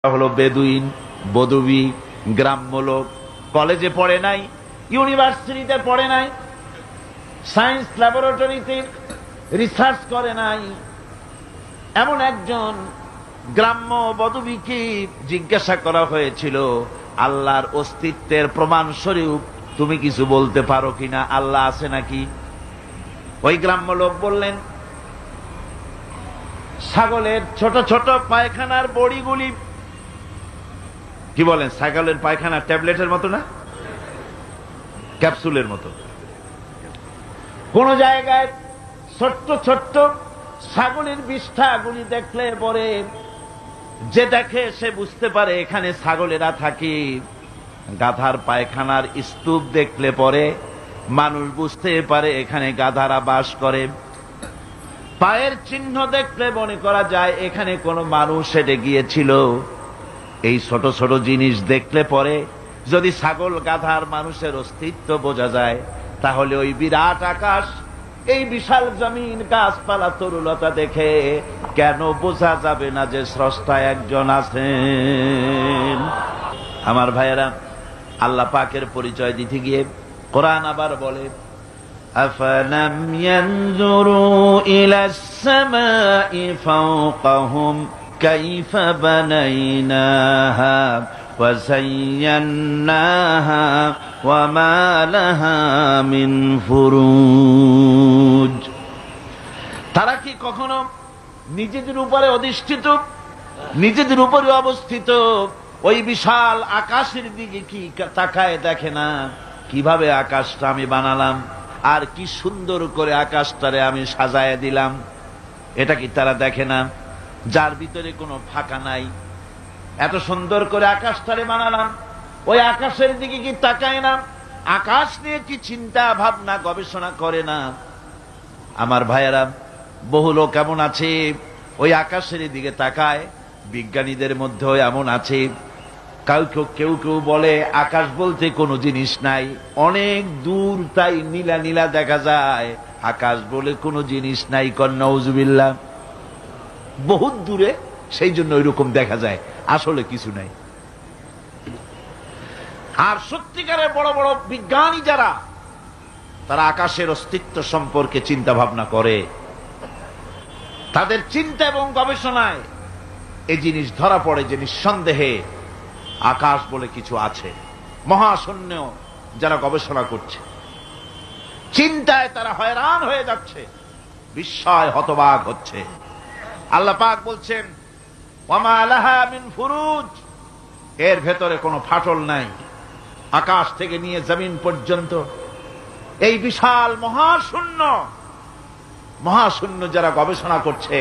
হলো বেদুইন, বদুবি, গ্রাম্য লোক। কলেজে পড়ে নাই, ইউনিভার্সিটিতে পড়ে নাই, সায়েন্স ল্যাবরেটরিতে রিসার্চ করে নাই, এমন একজন গ্রাম্য বদুবিকে জিজ্ঞাসা করা হয়েছিল, আল্লাহর অস্তিত্বের প্রমাণ স্বরূপ তুমি কিছু বলতে পারো কিনা, আল্লাহ আছে নাকি? ওই গ্রাম্য লোক বললেন, ছাগলের ছোট ছোট পায়খানার বড়িগুলি, কি বলেন, ছাগলের পায়খানা ট্যাবলেটের মতো না, ক্যাপসুলের মতো। কোন জায়গায় ছোট্ট ছোট্ট ছাগলের বিষ্ঠাগুলি দেখলে পরে যে দেখে সে বুঝতে পারে এখানে ছাগলেরা থাকে। গাধার পায়খানার স্তূপ দেখলে পরে মানুষ বুঝতে পারে এখানে গাধারা বাস করে। পায়ের চিহ্ন দেখলে মনে করা যায় এখানে কোনো মানুষ হেঁটে গিয়েছিল। এই ছোট ছোট জিনিস দেখলে পরে যদি ছাগল, গাধার, মানুষের অস্তিত্ব বোঝা যায়, তাহলে ওই বিরাট আকাশ, এই বিশাল জমিন, গাছপালা, তরুলতা দেখে কেন বোঝা যাবে না যে স্রষ্টা একজন আছেন? আমার ভাইয়েরা, আল্লাহ পাকের পরিচয় দিতে গিয়ে কোরআন আবার বলে, আফালাম ইয়ানজুরু ইলাস সামাই ফাওকাহুম কাইফা বানাইনাহা ওয়া যায়্যানাহা ওয়া মা লাহা মিন ফুরুজ। তারা কি কখনো নিজেদের উপরে অধিষ্ঠিত, নিজেদের উপরে অবস্থিত ওই বিশাল আকাশের দিকে কি তাকায় দেখে না? কিভাবে আকাশটা আমি বানালাম, আর কি সুন্দর করে আকাশটারে আমি সাজায় দিলাম, এটা কি তারা দেখে না? যার ভিতরে কোনো ফাঁকা নাই, এত সুন্দর করে আকাশটারে বানালাম, ওই আকাশের দিকে কি তাকায় না? আকাশ নিয়ে কি চিন্তা ভাবনা গবেষণা করে না? আমার ভাইয়েরা, বহু লোক এমন আছে ওই আকাশের দিকে তাকায়। বিজ্ঞানীদের মধ্যেও এমন আছে, কেউ কেউ বলে আকাশ বলতে কোনো জিনিস নাই, অনেক দূর, তাই নীলা নীলা দেখা যায়, আকাশ বলে কোনো জিনিস নাই। নাউজুবিল্লাহ, বহুত দূরে, সেই জন্য ওইরকম দেখা যায়, আসলে কিছু নাই। আর সত্যিকারের বড় বড় বিজ্ঞানী যারা, তারা আকাশের অস্তিত্ব সম্পর্কে চিন্তা ভাবনা করে, তাদের চিন্তা এবং গবেষণায় এই জিনিস ধরা পড়ে যে নিঃসন্দেহে আকাশ বলে কিছু আছে। মহাশূন্য যারা গবেষণা করছে, চিন্তায় তারা হয়রান হয়ে যাচ্ছে, বিস্ময় হতবাক হচ্ছে। আল্লাহ পাক বলছেন, ওয়ামা লাহা মিন ফুরুজ, এর ভেতরে কোনো ফাটল নাই। আকাশ থেকে নিয়ে জমিন পর্যন্ত এই বিশাল মহাশূন্য যারা গবেষণা করছে,